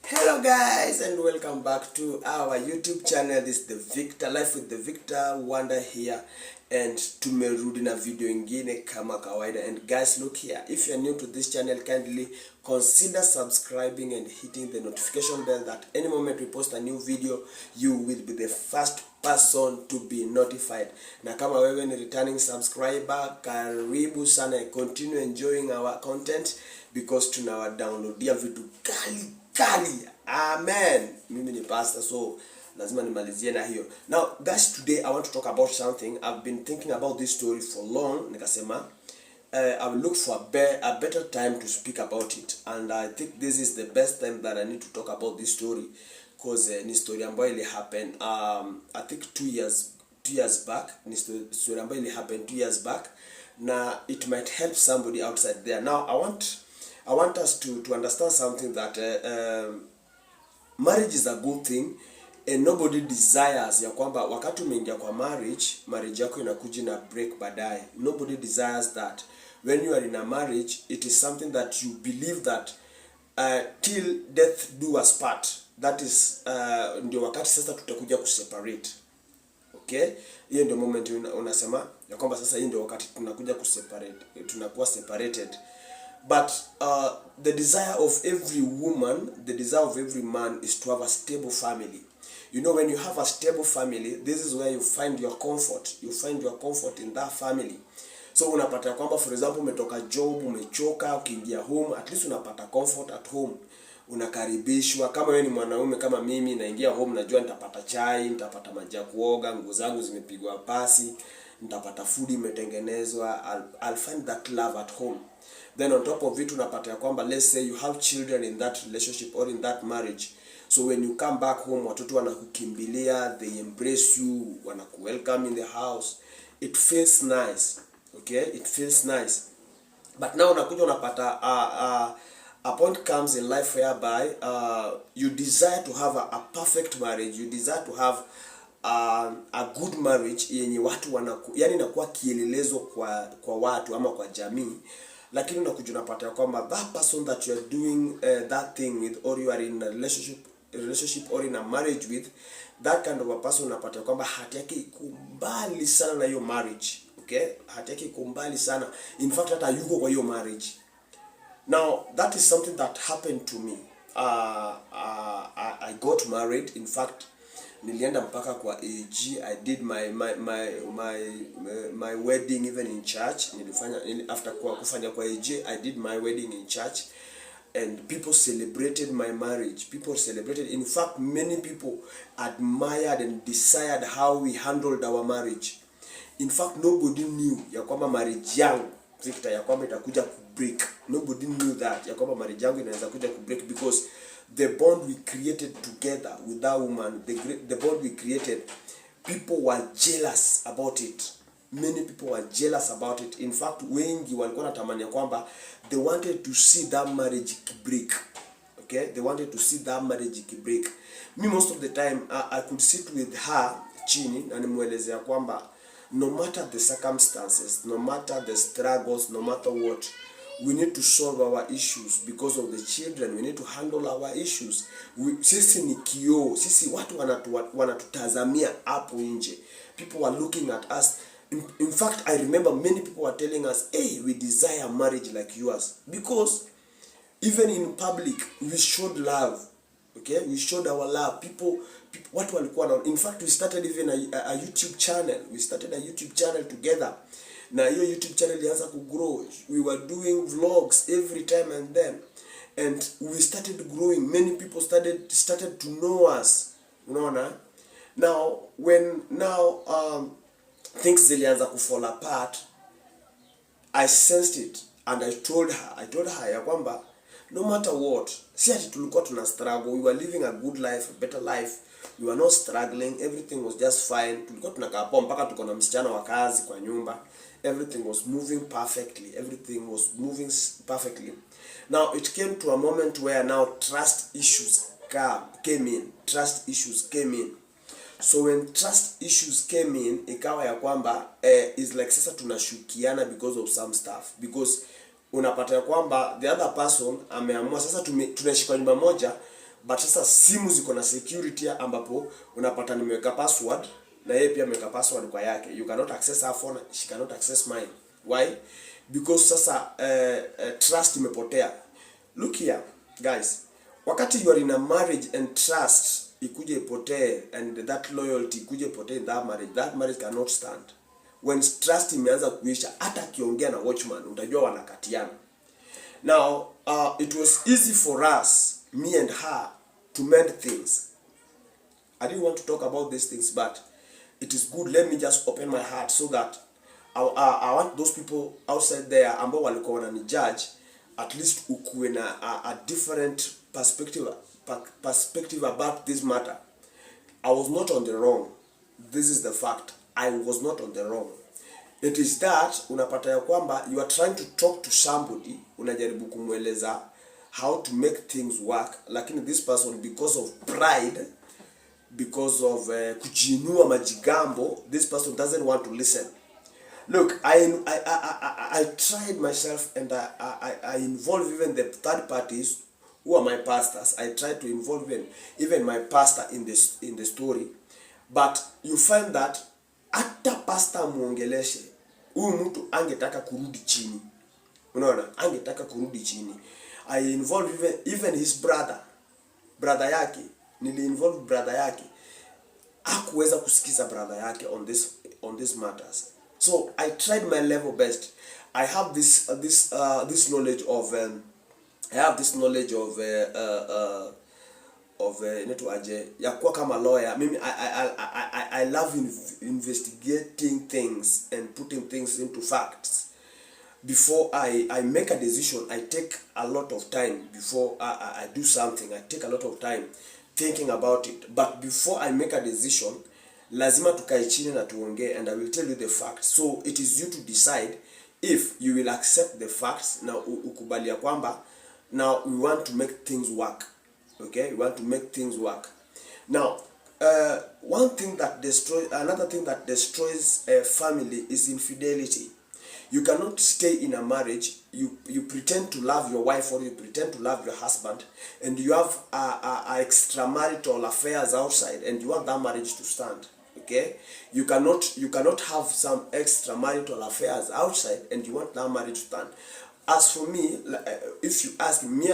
Hello guys, and welcome back to our YouTube channel. This is the Victor, Life with the Victor Wonder here, and tumerudi na video ingine kama kawaida. And guys, look here, if you are new to this channel, kindly consider subscribing and hitting the notification bell that any moment we post a new video, you will be the first person to be notified. Na kama wewe ni returning subscriber, karibu sana. Continue enjoying our content because tunawadownloadia vitu kali. Amen. Mimi ni pastor, so lazima nimalizie na hiyo. Now guys, today I want to talk about something. I've been thinking about this story for long. Nikasema I will look for a better time to speak about it, and I think this is the best time that I need to talk about this story because ni story ambayo ili happen I think 2 years back. Ni story ambayo ili happen 2 years back. Now it might help somebody outside there. Now I want us to understand something that marriage is a good thing, and nobody desires ya kwamba wakati umeingia kwa marriage yako inakuja na break baadaye. Nobody desires that. When you are in a marriage, it is something that you believe that till death do us part. That is ndio wakati sasa tutakuja kuseparate. Okay? Hiyo ndio moment unasema ya kwamba sasa hii ndio wakati tunakuja kuseparate, tunakuwa separated. But the desire of every woman, the desire of every man is to have a stable family. You know, when you have a stable family, this is where you find your comfort. You find your comfort in that family. So unapata kwamba, for example, umetoka job, umechoka, ukiingia home, at least unapata comfort at home. Unakaribishwa. Kama wewe ni mwanaume kama mimi, naingia home najua nitapata chai, nitapata maji ya kuoga, nguo zangu zimepigwa pasi, nitapata food imetengenezwa. I'll find that love at home. Then on top of it, unapata ya kwamba, let's say you have children in that relationship or in that marriage. So when you come back home, watoto wanakukimbilia, they embrace you, wanakuwelcome in the house. It feels nice. Okay? It feels nice. But now unakuja unapata a point comes in life whereby you desire to have a perfect marriage. You desire to have a good marriage yenye watu yani inakuwa kielelezo kwa watu ama kwa jamii. Lakini unakuja unapata kwamba that person that you are doing that thing with, or you are in a relationship or in a marriage with, that kind of a person, unapata kwamba hati yake ikumbali sana na hiyo marriage. Okay? Hati yake ikumbali sana. In fact, hata yuko kwa hiyo marriage. Now, that is something that happened to me. I got married. In fact, nilienda mpaka kwa AG. I did my wedding even in church. After kufanya kwa AG, I did my wedding in church, and people celebrated my marriage. People celebrated. In fact, many people admired and desired how we handled our marriage. In fact, nobody knew ya kwamba marriage yangu ya kwamba itakuja kubreak. Nobody knew that ya kwamba marriage yangu inaweza kuja kubreak, because the bond we created together with that woman, the bond we created, people were jealous about it. Many people were jealous about it. In fact, wengi walikuwa natamani ya kwamba they wanted to see that marriage break. Okay? They wanted to see that marriage break. Me, most of the time, I could sit with her chini na nimuelezea kwamba no matter the circumstances, no matter the struggles, no matter what, we need to solve our issues because of the children. We need to handle our issues. Sisi ni kioo. Sisi watu wanatutazamia hapo nje. People are looking at us. In fact, I remember many people were telling us, hey, we desire marriage like yours. Because even in public, we showed love. Okay? We showed our love. People watu walikuwa na, in fact, we started even a YouTube channel. We started a YouTube channel together. Na hiyo YouTube channel ilianza kugrow. We were doing vlogs every time and then, and we started growing. Many people started to know us. Unaona? Now things zilianza kufall apart. I sensed it, and I told her ya kwamba no matter what, si ati tulikuwa tuna struggle, we were living a good life, a better life. We were not struggling, everything was just fine. Tulikuwa tunakaa hapo mpaka tuko na msichana wa kazi kwa nyumba. Everything was moving perfectly. Everything was moving perfectly. Now it came to a moment where now trust issues came in. Trust issues came in. So when trust issues came in, ikawa ya kwamba is like sasa tunashukiana because of some stuff. Because unapata ya kwamba the other person ameamua sasa tunaishi kwa nyumba moja, but sasa simu ziko na security ambapo unapata nimeweka password na yeye pia ameweka password kwa yake. You cannot access her phone, she cannot access mine. Why? Because sasa trust imepotea. Look here guys, wakati you are in a marriage and trust ikuje ipotee and that loyalty ikuje ipotee in that marriage cannot stand. When trust imeanza kuisha, hata kiongea na watchman utajua wanakatiana. Now it was easy for us, me and her, to mend things. I didn't want to talk about these things, but it is good. Let me just open my heart so that I want those people outside there ambao walikuwa wanani judge, at least ukuwe na a different perspective about this matter. I was not on the wrong. This is the fact. I was not on the wrong. It is that unapata ya kwamba you are trying to talk to somebody, unajaribu kumweleza how to make things work, lakini this person, because of pride, because of kujinua majigambo, this person doesn't want to listen. Look, I tried myself, and I involve even the third parties who are my pastors. I tried to involve even my pastor in the story, but you find that hata pastor muongeleshe, huyu mtu angetaka kurudi chini. Unaona, angetaka kurudi chini. I involve even his brother yake. Nili-involve brother yake. Hakuweza kusikiza brother yake on this matters. So I tried my level best. I have this knowledge of ya kuwa kama lawyer. Mimi I love investigating things and putting things into facts. Before I make a decision, I take a lot of time. Before I do something, I take a lot of time thinking about it. But before I make a decision, lazima tukae chini na tuongee, and I will tell you the facts. So it is you to decide if you will accept the facts na ukubali ya kwamba now we want to make things work. Okay, we want to make things work. Now, another thing that destroys a family is infidelity. You cannot stay in a marriage, you pretend to love your wife or you pretend to love your husband, and you have a extramarital affairs outside, and you want that marriage to stand. Okay, you cannot have some extramarital affairs outside and you want that marriage to stand. As for me, if you ask me,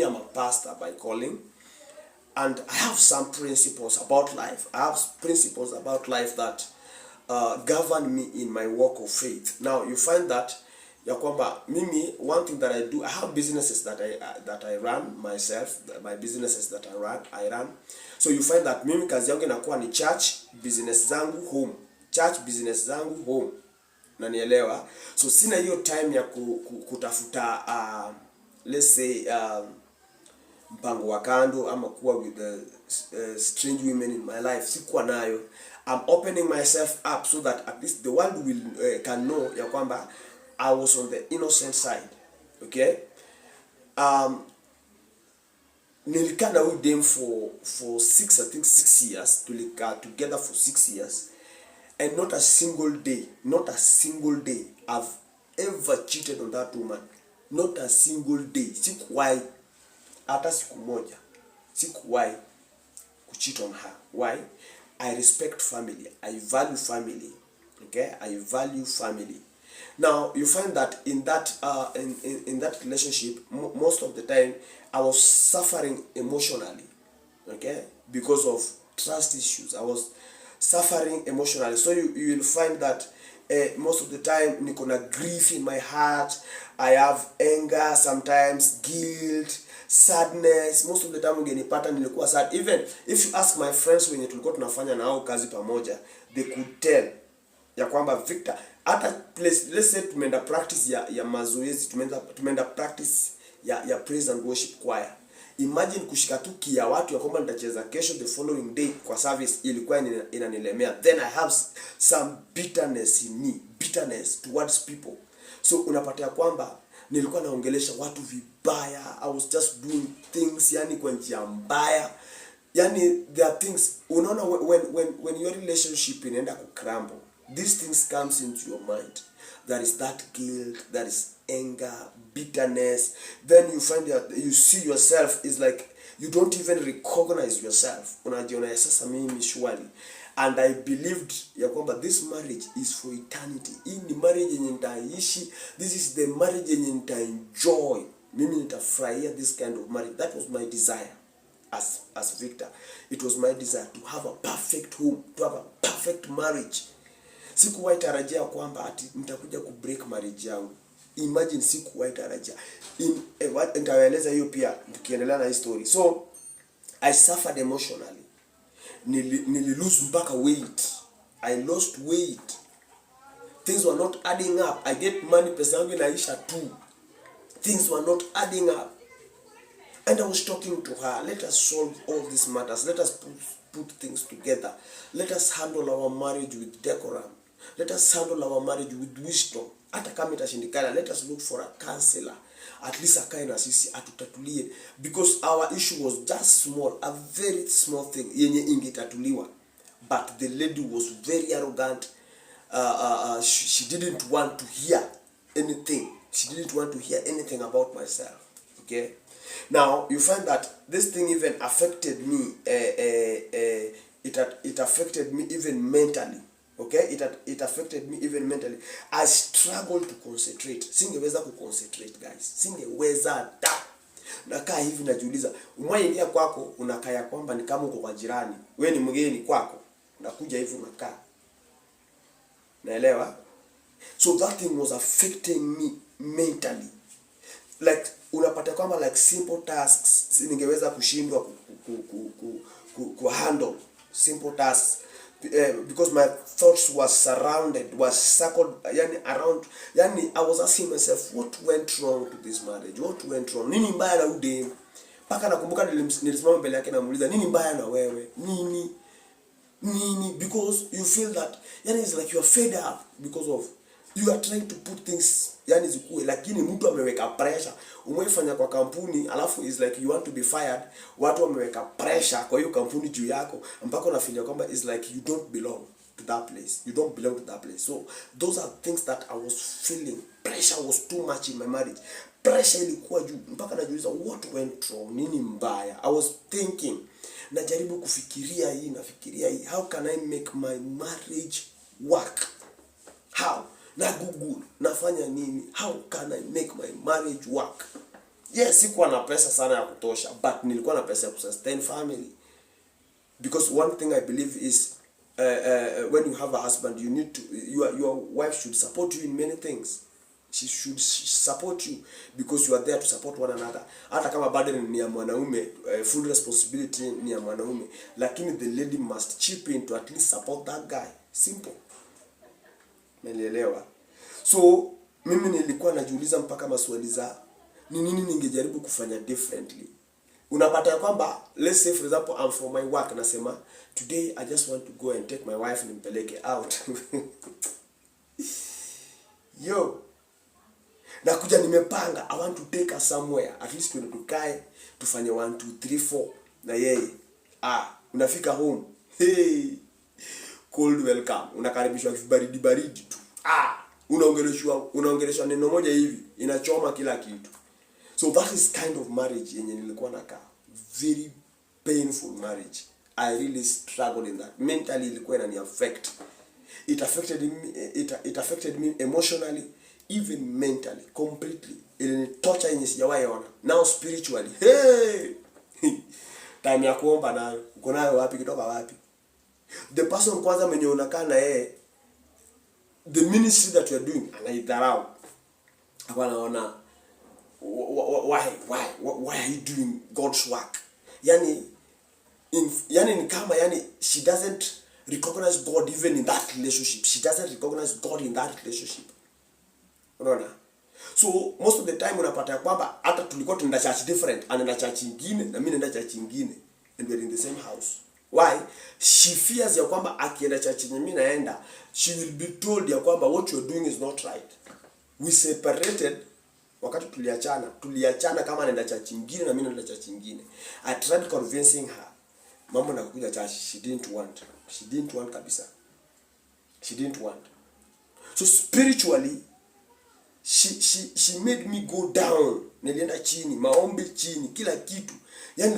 I'm a pastor by calling, and I have some principles about life. I have principles about life that govern me in my walk of faith. Now you find that ya kwamba mimi, one thing that I do, I have businesses that I run myself, my businesses that I run. So you find that mimi kazi yangu inakuwa ni church business zangu home, church business zangu home. Nanielewa? So sina hiyo time ya kutafuta let's say mpango wa kando ama kuwa with the strange women in my life. Sikuwa nayo. I'm opening myself up so that at least the world will can know ya kwamba I was on the innocent side. Okay? Nilikaa na huyu dem for 6 years. Tulikaa together for 6 years. And not a single day I've ever cheated on that woman. Not a single day. Sikuwahi hata siku moja. Sikuwahi kucheat on her. Why? I respect family. I value family. Okay? I value family. Now you find that in that in that relationship, most of the time I was suffering emotionally. Okay? Because of trust issues. I was suffering emotionally. So you will find that most of the time niko na grief in my heart. I have anger, sometimes guilt, sadness. Most of the time ungenipata nilikuwa sad. Even if you ask my friends wenye tulikuwa tunafanya nao kazi pamoja, they could tell ya kwamba Victor, hata place, let's say tumeenda practice ya mazoezi, tumeenda practice ya praise and worship choir. Imagine kushika tu kia watu ya kwamba nitacheza kesho the following day kwa service, ilikuwa inanilemea. Then I have some bitterness in me, bitterness towards people. So unapata ya kwamba nilikuwa naongelesha watu vibaya. I was just doing things yani kwa njia mbaya. Yani there are things, unaona when your relationship inaenda kucrumble, these things comes into your mind. There is that guilt, there is anger, bitterness. Then you find that you see yourself is like You don't even recognize yourself. Unajiona sasa mimi shwari. And I believed ya kwamba this marriage is for eternity. Hii ni marriage yenye nitaishi. This is the marriage yenye nitaenjoy. Mimi nitafurahia this kind of marriage. That was my desire as Victor. It was my desire to have a perfect home, to have a perfect marriage. Sikuwahi tarajia kwamba ati nitakuja ku break marriage yangu. Imagine sikuwahi tarajia. Nitawaeleza hiyo pia tukiendelea na story. So I suffered emotionally. Nili lose mpaka weight. I lost weight. Things were not adding up. I get money, pesa yangu inaisha tu. Things were not adding up. And I was talking to her. Let us solve all these matters. Let us put things together. Let us handle our marriage with decorum. Let us handle our marriage with wisdom. Hata kama itashindikana, let us look for a counselor. At least akae na sisi atutatulie, because our issue was just small, a very small thing yenye ingetatuliwa. But the lady was very arrogant. She didn't want to hear anything. She didn't want to hear anything about myself. Okay. Now you find that this thing even affected me. It affected me even mentally. Okay, it affected me even mentally. I struggled to concentrate. Singeweza kuconcentrate guys. Singeweza da. Nakaa hivi najiuliza, umewaingia kwako unakaya kwamba ni kama uko kwa jirani. Wewe ni mgeni kwako. Unakuja hivi unakaa. Naelewa? So that thing was affecting me mentally. Like unapata kwamba like simple tasks ningeweza kushindwa ku handle simple tasks. Because my thoughts were circled around. I was asking myself, what went wrong to this marriage? What went wrong? Nini mbaya na ude? Paka nakumbuka nilisimama mbele yake namuuliza, nini mbaya na wewe? Nini? Because you feel that it's like you are fed up because of you are trying to put things zikuwe, lakini mtu ameweka pressure. Umefanya kwa kampuni alafu is like you want to be fired. Watu wameweka pressure kwa hiyo kampuni juu yako mpaka unafikiria kwamba is like you don't belong to that place. You don't belong to that place. So those are things that I was feeling. Pressure was too much in my marriage. Pressure ilikuwa juu mpaka najiuliza what went wrong? Nini mbaya? I was thinking. Najaribu kufikiria hii. How can I make my marriage work? How? Na Google, nafanya nini? How can I make my marriage work? Yes, sikuwa na pesa sana ya kutosha, but nilikuwa na pesa ya kusustain family. Because one thing I believe is when you have a husband, you need to your wife should support you in many things. She should support you because you are there to support one another. Hata kama burden ni ya mwanaume, full responsibility ni ya mwanaume, lakini the lady must chip in to at least support that guy. Simple. Melielewa? So mimi nilikuwa najiuliza mpaka maswali za ni nini ningejaribu kufanya differently. Unapata kwamba let's say for example I'm for my work, nasema today I just want to go and take my wife nimpeleke out. Yo, nakuja nimepanga, I want to take her somewhere, at least tuende tukae tufanye 1 2 3 4 na yeye. Unafika home, hey, cold welcome, unakaribishwa baridi tu. Unaongeleshwa neno moja hivi inachoma kila kitu. So that is kind of marriage yenye nilikuwa nakaa. Very painful marriage. I really struggled in that. Mentally ilikuwa inani affect. It affected me emotionally, even mentally, completely. Ili torture yenye sijawahi ona. Now spiritually, hey! Time ya kuomba nayo. Uko nayo wapi, kitoka wapi? The person kwanza mwenye unakaa na yeye, the ministry that you are doing, anaidharau. Hapa naona why are you doing God's work? Ni kama she doesn't recognize God even in that relationship. She doesn't recognize God in that relationship. Unaona? So most of the time unapata kwamba hata tulikuwa tunaenda church different, anaenda church nyingine na mimi naenda church nyingine, and we are in the same house. Why? She fears ya kwamba akienda church yenye mimi naenda, she will be told ya kwamba what you are doing is not right. We separated wakati tuliachana kama anaenda church nyingine na mimi naenda church nyingine. I tried convincing her. Mama nakuja church, she didn't want kabisa. She didn't want. So spiritually she made me go down. Nilienda chini, maombi chini, kila kitu. Yani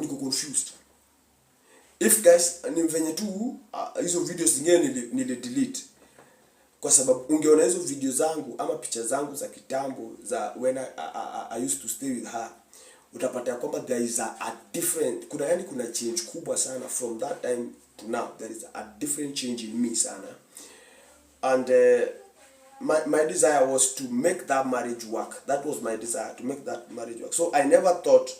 niko confused. If guys ni venye tu hizo videos zingine nili delete, kwa sababu ungeona hizo video zangu ama picha zangu za kitambo za when I used to stay with her, utapata kwamba there is a different, kuna change kubwa sana from that time to now. There is a different change in me sana. And my desire was to make that marriage work. That was my desire, to make that marriage work. So I never thought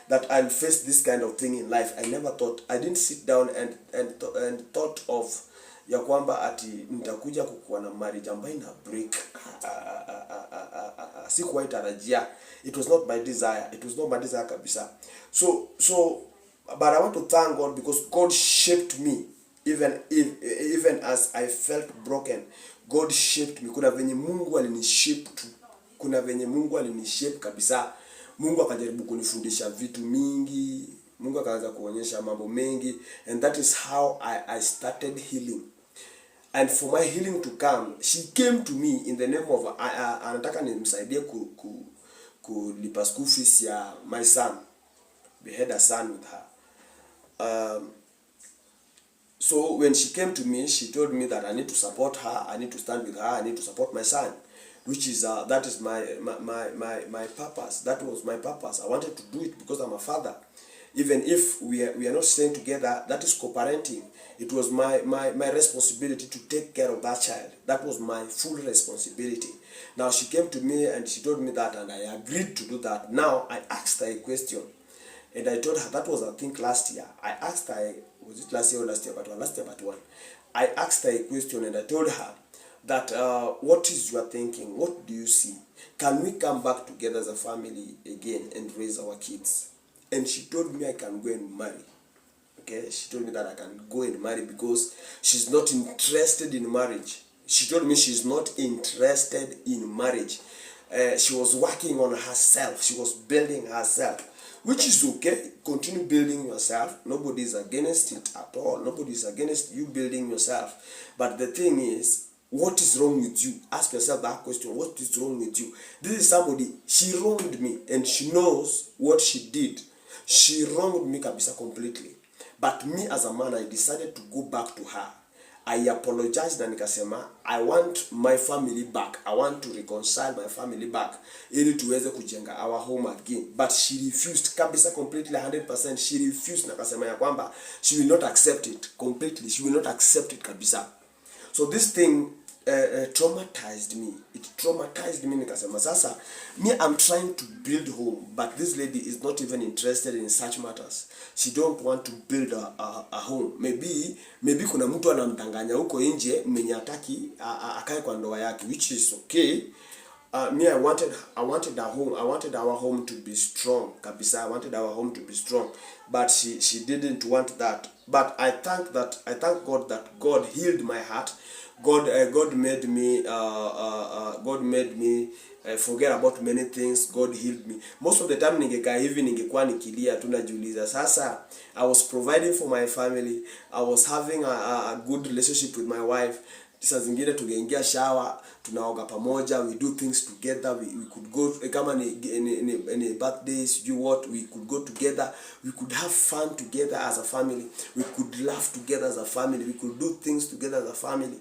that I'll face this kind of thing in life. I never thought. I didn't sit down and thought of ya kwamba ati nitakuja kukuwa na marriage ambayo ina break. Sikuwahi tarajia. It was not my desire. It was not my desire kabisa. So but I want to thank God, because God shaped me. Even as I felt broken, God shaped me. Kuna venye Mungu alinishape tu. Kuna venye Mungu alinishape kabisa. Mungu akajaribu kunifundisha vitu mingi. Mungu akaanza kuonyesha mambo mengi, and that is how I started healing. And for my healing to come, she came to me in the name of anataka nimsaidie kulipa school fees ya my son. We had a son with her. So when she came to me, she told me that I need to support her, I need to stand with her, I need to support my son, which is that is my purpose. That was my purpose. I wanted to do it because I'm a father. Even if we are not staying together, that is co-parenting. It was my responsibility to take care of that child. That was my full responsibility. Now she came to me and she told me that, and I agreed to do that. Now I asked her a question, and I told her, that was I think last year. I asked her, was it last year or last year? But last year, but one. I asked her a question and I told her that what is your thinking? What do you see? Can we come back together as a family again and raise our kids? And she told me I can go and marry. Okay, she told me that I can go and marry because she's not interested in marriage. She told me she's not interested in marriage. She was working on herself. She was building herself, which is okay. Continue building yourself. Nobody is against it at all. Nobody is against you building yourself. But the thing is, what is wrong with you? Ask yourself that question. What is wrong with you? This is somebody, she wronged me, and she knows what she did. She wronged me kabisa completely. But me as a man, I decided to go back to her. I apologized and nikasema, I want my family back. I want to reconcile my family back, ili tuweze kujenga our home again. But she refused kabisa completely, 100%. She refused, na kasema ya kwamba she will not accept it completely. She will not accept it kabisa. So this thing traumatized me. It traumatized me. Nikasema sasa, me, I'm trying to build home, but this lady is not even interested in such matters. She don't want to build a home. Maybe kuna mtu anamdanganya huko nje mwenye hataki akae kwa ndoa yake, which is okay. Me, I wanted a home. I wanted our home to be strong kabisa. I wanted our home to be strong, but she didn't want that. But I thank God that God healed my heart. God made me forget about many things. God healed me. Most of the time ningekaa hivi ningekuwa nikilia tu najiuliza. Sasa I was providing for my family. I was having a good relationship with my wife. Saa zingine tungeingia shower, tunaoga pamoja, we do things together, we could go kama ni birthdays, you what, we could go together, we could have fun together as a family, we could laugh together as a family, we could do things together as a family.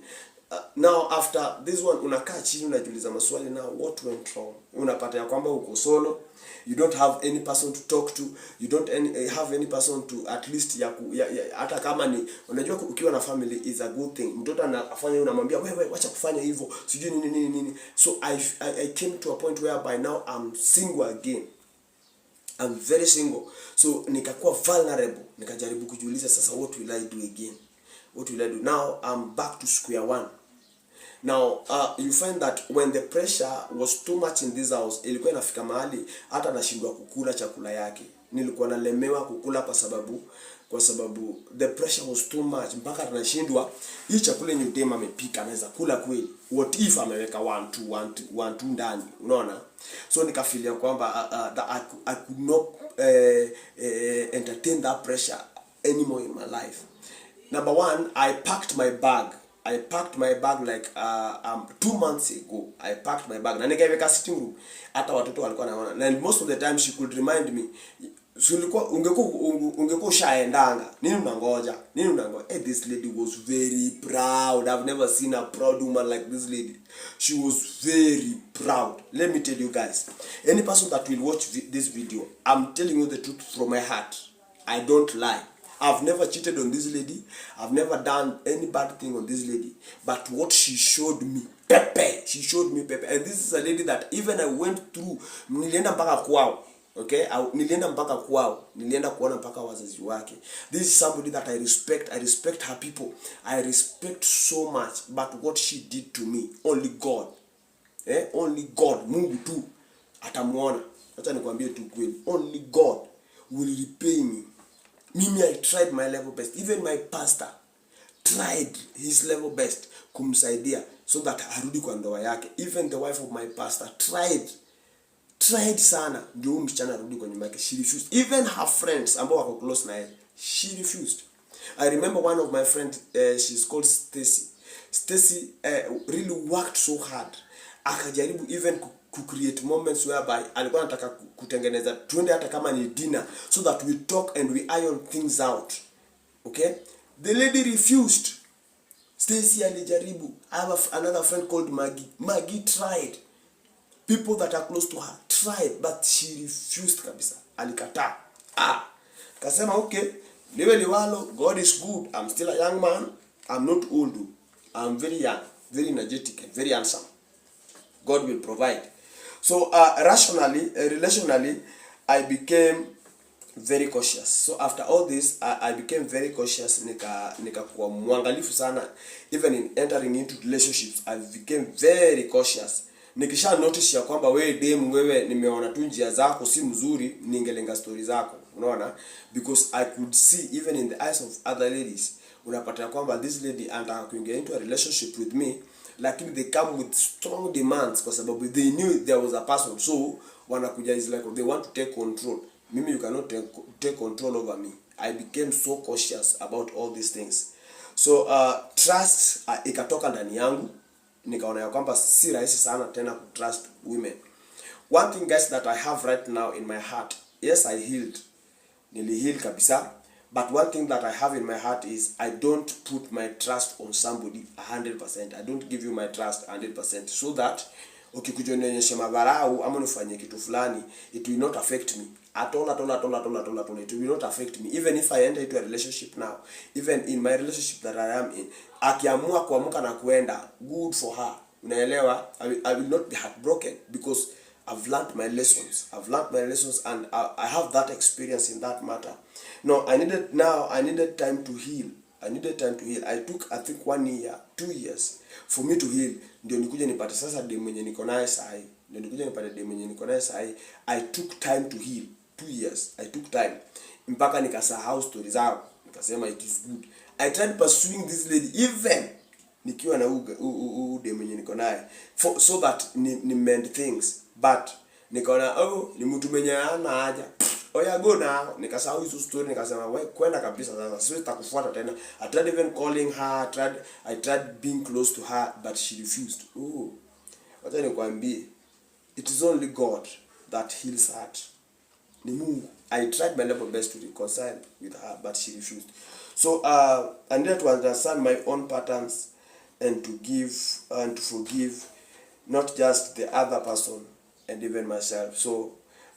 Now after this one, unakaa chini unajiuliza maswali, now what went wrong? Unapata ya kwamba uko solo, you don't have any person to talk to, you don't have any person to at least hata kama ni unajua ukiwa na family is a good thing. Mtoto anafanya unamwambia wewe acha kufanya hivyo, sijui nini. So I came to a point where by now I'm single again. I'm very single. So nikakuwa vulnerable, nikajaribu kujiuliza sasa, what will I do again? What will I do? Now I'm back to square one. Now you find that when the pressure was too much in this house, ilikuwa inafika mahali hata nashindwa kukula chakula yake. Nilikuwa nalemewa kukula kwa sababu the pressure was too much, mpaka tunashindwa hii chakula yenye dem amepika anaweza kula kweli, what if ameweka 1 2 ndani, unaona? So nikafikiria kwamba that I could not entertain that pressure anymore in my life. Number one, I packed my bag. I packed my bag like 2 months ago. I packed my bag na nikaiweka sitting room. Hata watoto walikuwa wanaona. And most of the time she could remind me, sulikuwa ungekuwa ushaendanga. Nini unangoja? Hey, this lady was very proud. I've never seen a proud woman like this lady. She was very proud. Let me tell you guys. Any person that will watch this video, I'm telling you the truth from my heart. I don't lie. I've never cheated on this lady. I've never done any bad thing on this lady. But what she showed me, pepe. She showed me pepe. And this is a lady that even I went through. Nilienda mpaka kwao. Okay? Nilienda mpaka kwao. Nilienda kuona mpaka wazazi wake. This is somebody that I respect. I respect her people. I respect so much. But what she did to me, only God. Only God. Mungu tu atamuona. Acha nikwambie tu kweli. Only God will repay me. Mimi, I tried my level best. Even my pastor tried his level best kumsaidia so that arudi kwa ndoa yake. Even the wife of my pastor tried sana ndio msichana arudi kwa nyumba yake. She refused. Even her friends ambao wako close na yeye, she refused. I remember one of my friends, she's called Stacy. Stacy really worked so hard. Akajaribu even create moments whereby alikuwa anataka kutengeneza twende hata kama ni dinner so that we talk and we iron things out. Okay? The lady refused. Stacy alijaribu. I have another friend called Maggie. Maggie tried. People that are close to her tried, but she refused kabisa. Alikataa. Kasema okay, liwe liwalo, God is good. I'm still a young man. I'm not old. I'm very young, very energetic and very handsome. God will provide. So rationally, relationally, I became very cautious. So after all this, I became very cautious. Nikakuwa mwangalifu sana. Even in entering into relationships, I became very cautious. Nikisha notice ya kwamba wewe nimeona tu njia zako si mzuri, ningelenga story zako. Unaona? Because I could see even in the eyes of other ladies, unapata kwamba this lady anataka kuingia into a relationship with me, lakini they come with strong demands kwa sababu they knew there was a person. So wanakuja is like they want to take control. Mimi, you cannot take control over me. I became so cautious about all these things. So trust ikatoka ndani yangu. Nikaona ya kwamba si rahisi sana tena ku trust women. One thing guys that I have right now in my heart, yes, I healed. Nili heal kabisa. But one thing that I have in my heart is I don't put my trust on somebody 100%. I don't give you my trust 100% so that ukikujionyesha madharau ama unifanyie kitu fulani, it will not affect me at all. It will not affect me even if I enter into a relationship now. Even in my relationship that I am in, akiamua kuamuka na kuenda, good for her. Unaelewa? I will not be heartbroken because I've learned my lessons. And I have that experience in that matter. No, I needed time to heal. I took, I think 1 year, 2 years for me to heal. Ndio nikuje nipate sasa dem mwenye niko naye sahi. I took time to heal. 2 years. I took time. Mpaka nikasahau story zao. Nikasema it is good. I tried pursuing this lady even nikiwa na dem mwenye niko naye so that ni mend things. But nikaona ni mtu mwenye ana haja. Oya go now. Nikasahau hizo story, nikasema wewe kwenda kabisa sasa. Siwezi nitakufuata tena. I tried even calling her, I tried being close to her, but she refused. Wacha nikwambie, it is only God that heals heart. Ni Mungu. I tried my level best to reconcile with her, but she refused. So I needed to understand my own patterns and to give and to forgive not just the other person and even myself. So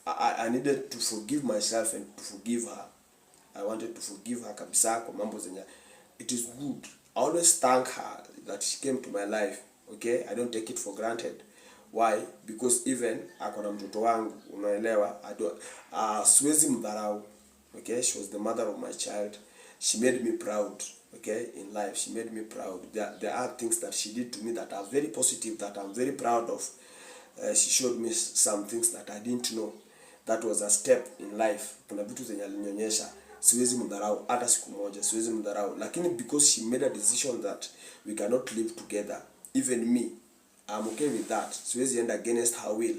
I needed to forgive myself and to forgive her. I wanted to forgive her kabisa kwa mambo zenye. It is good. I always thank her that she came to my life. Okay? I don't take it for granted. Why? Because even akona mtoto wangu, unaelewa, siwezi mdharau. Okay? She was the mother of my child. She made me proud. Okay? In life, she made me proud. There are things that she did to me that are very positive, that I'm very proud of. She showed me some things that I didn't know. That was a step in life. Kuna vitu zenye alinionyesha, siwezi mdharau hata siku moja, siwezi mdharau. Lakini because she made a decision that we cannot live together, even me, I'm okay with that. Siwezi end against her will.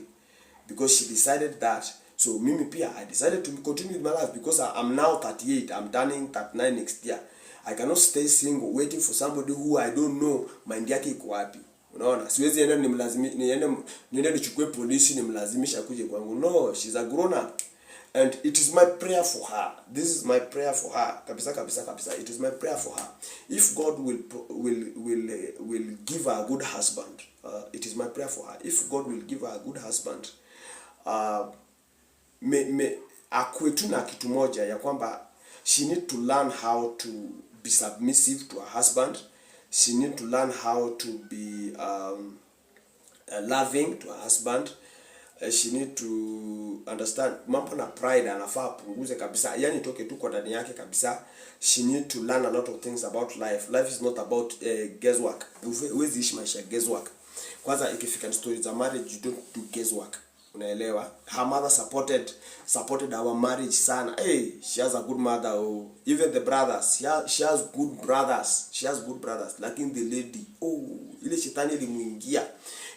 Because she decided that So mimi pia I decided to continue with my life because I'm now 38. I'm turning 39 next year. I cannot stay single waiting for somebody who I don't know mind yake iko wapi. Unaona? Siwezi enda niende nichukue polisi nimlazimisha kuje kwangu. No, she's a grown up. And it is my prayer for her. This is my prayer for her. Kabisa kabisa kabisa. It is my prayer for her. If God will give her a good husband, it is my prayer for her. If God will give her a good husband, akue tu na kitu moja ya kwamba she need to learn how to be submissive to her husband. She need to learn how to be loving to her husband. She need to understand mambo na pride anafaa punguze kabisa, yani toke tu kwa ndani yake kabisa. She need to learn a lot of things about life. Life is not about guesswork. Huwezi ishi maisha guesswork. Kwanza ikifika stories za marriage, you don't do guesswork. Unaelewa? Her mother supported our marriage sana. Hey, she has a good mother. Oh, even the brothers, she has good brothers. Lakini the lady, ile shetani ilimuingia.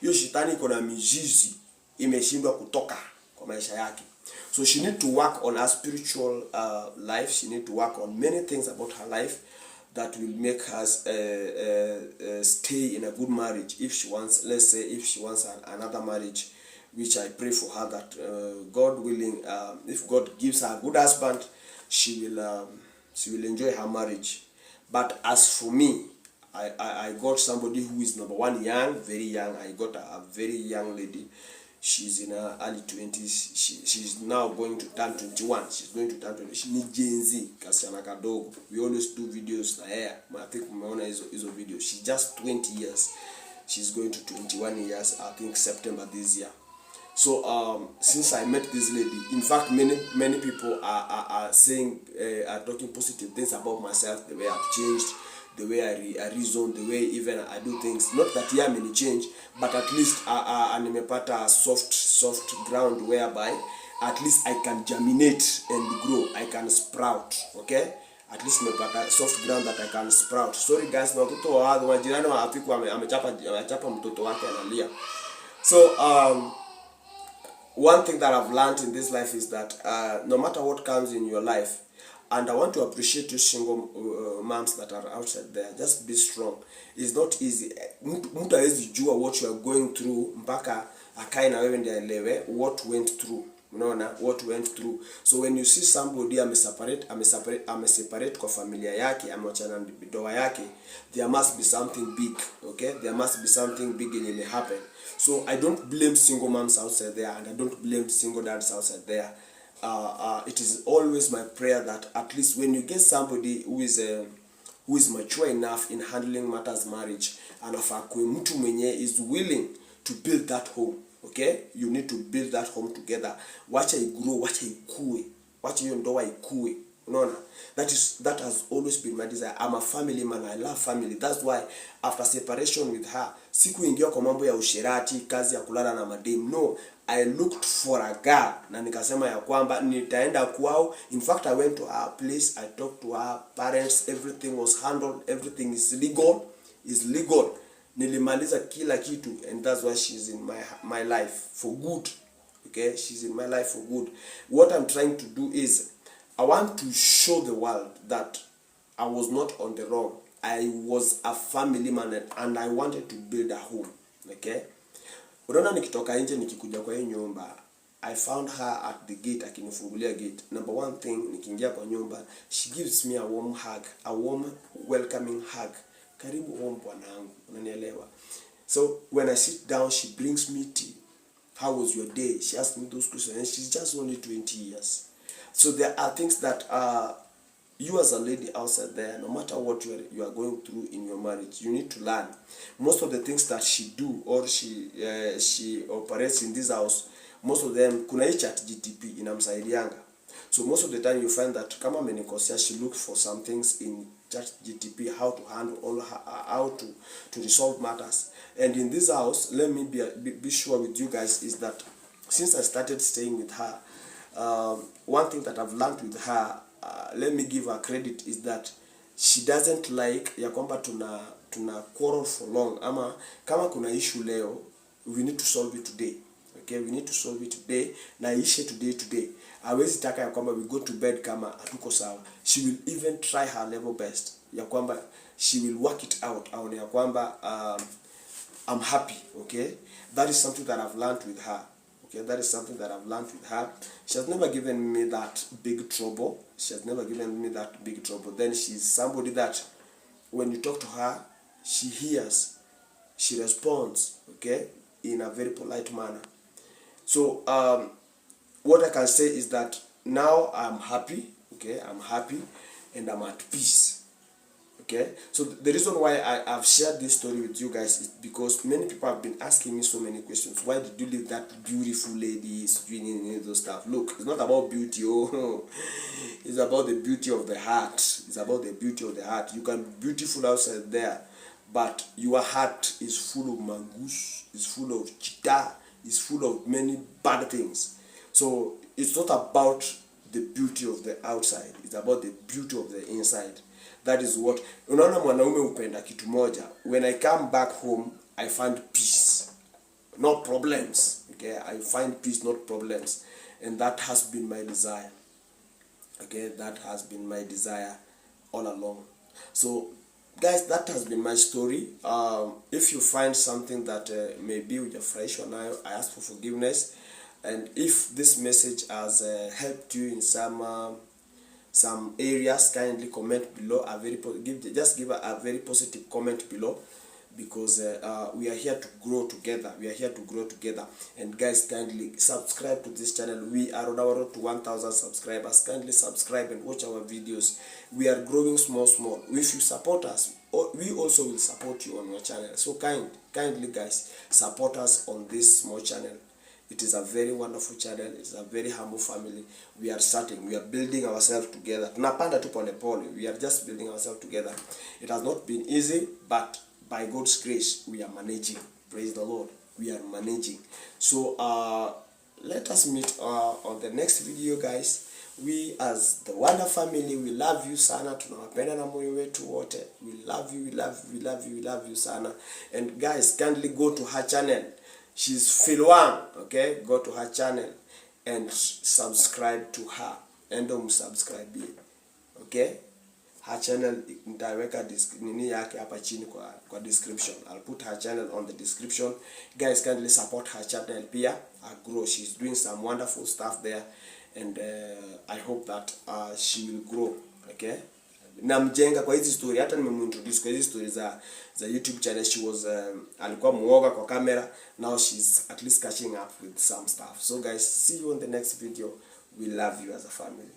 Hiyo shetani iko na mizizi, imeshindwa kutoka kwa maisha yake. So she need to work on her spiritual life. She need to work on many things about her life that will make her stay in a good marriage. If she wants, let's say, if she wants another marriage, which I pray for her that God willing, if God gives her a good husband, she will enjoy her marriage. But as for me, I got somebody who is number one young, very young. I got a very young lady. She's in her early 20s. She's now going to turn 21. She's going to turn 20. She's Gen Z, kasichana kadogo. We always do videos na yeye. I think umeona hizo videos. She's just 20 years. She's going to 21 years, I think September this year. So since I met this lady, in fact many people are saying, are talking positive things about myself, the way I've changed, the way I reason, the way even I do things. Not that I many change, but at least nimepata soft ground whereby at least I can germinate and grow. I can sprout, okay? At least nimepata soft ground that I can sprout. Sorry guys, na mtoto wa majirani wa Afrika amechapa mtoto wake analia. So one thing that I've learned in this life is that no matter what comes in your life, and I want to appreciate you single moms that are outside there, just be strong. It's not easy. Mtu hawezi jua what you are going through mpaka akae na wewe ndiye aelewe what went through. Unaona what went through. So when you see somebody ameseparate kwa familia yake, ameachana na ndoa yake, there must be something big, okay? There must be something big in it happen. So I don't blame single moms outside there, and I don't blame single dads outside there. It is always my prayer that at least when you get somebody who is mature enough in handling matters marriage, and afakwe mtu mwenye is willing to build that home, okay? You need to build that home together. Wacha igrow, wacha ikue, wacha hiyo ndoa ikue. Unaona? That has always been my desire. I'm a family man. I love family. That's why after separation with her, sikuingia kwa mambo ya usherati, kazi ya kulala na madem. No, I looked for a girl na nikasema ya kwamba nitaenda kwao. In fact, I went to her place. I talked to her parents. Everything was handled. Everything is legal. Nilimaliza kila kitu, and that's why she's in my life for good. Okay, she's in my life for good. What I'm trying to do is I want to show the world that I was not on the wrong. I was a family man and I wanted to build a home. Okay? Unaona nikitoka nje nikikuja kwa hii nyumba, I found her at the gate, akinifungulia gate. Number one thing, nikiingia kwa nyumba, she gives me a warm hug, a warm welcoming hug. Karibu home bwanangu, unanielewa? So when I sit down, she brings me tea. How was your day? She asks me those questions, and she's just only 20 years. So there are things that you as a lady outside there, no matter what you are going through in your marriage, you need to learn. Most of the things that she do or she operates in this house, most of them, kuna hii chat GTP inamsaidianga. So most of the time you find that kama amenikosea, she looks for some things in chat GTP, how to handle all how to resolve matters. And in this house, let me be sure with you guys is that since I started staying with her, one thing that I've learned with her, let me give her credit, is that she doesn't like ya kwamba tuna quarrel for long, ama kama kuna issue leo, we need to solve it today. Okay, we need to solve it today, na ishe today. Hawezi taka ya kwamba we go to bed kama hatuko sawa. She will even try her level best ya kwamba she will work it out, aone ya kwamba I'm happy. Okay, that is something that I've learned with her. Okay, that is something that I've learned with her. She has never given me that big trouble. Then she's somebody that when you talk to her, she hears, she responds, okay, in a very polite manner. So what I can say is that now I'm happy, okay, and I'm at peace. Okay, so the reason why I've shared this story with you guys is because many people have been asking me so many questions. Why did you leave that beautiful lady doing those stuff? Look, it's not about beauty, it's about the beauty of the heart. It's about the beauty of the heart. You can be beautiful outside there, but your heart is full of mongoose, is full of cheetah, is full of many bad things. So it's not about the beauty of the outside, it's about the beauty of the inside. That is what, unaona mwanaume upenda kitu moja. When I come back home, I find peace, not problems. Okay, I find peace, not problems, and that has been my desire. Okay, that has been my desire all along. So guys, that has been my story. If you find something that maybe hujafurahishwa nayo, I ask for forgiveness. And if this message has helped you in some areas, kindly comment below. Just give a very positive comment below, because we are here to grow together. And guys, kindly subscribe to this channel. We are on our road to 1,000 subscribers. Kindly subscribe and watch our videos. We are growing small. If you support us, we also will support you on your channel. So kindly guys, support us on this small channel. It is a very wonderful channel. It's a very humble family. We are building ourselves together. Tunapanda tu pole pole. We are just building ourselves together. It has not been easy, but by God's grace, we are managing. Praise the Lord. We are managing. So let us meet on the next video, guys. We as the Wonder family, we love you sana. Tunawapenda na moyo wetu wote. We love you sana. And guys, kindly go to her channel. She's Philwan, okay? Go to her channel and subscribe to her. Endo subscribe, okay? Her channel nitaweka nini yake hapa chini kwa description. I'll put her channel on the description. Guys, kindly support her channel pia. Grow. She's doing some wonderful stuff there, and I hope that she will grow, okay? Namjenga kwa hizi story, hata nimemuintroduce kwa hizi story za YouTube channel. She was alikuwa muoga kwa camera. Now she's at least catching up with some stuff. So guys, see you on the next video. We love you as a family.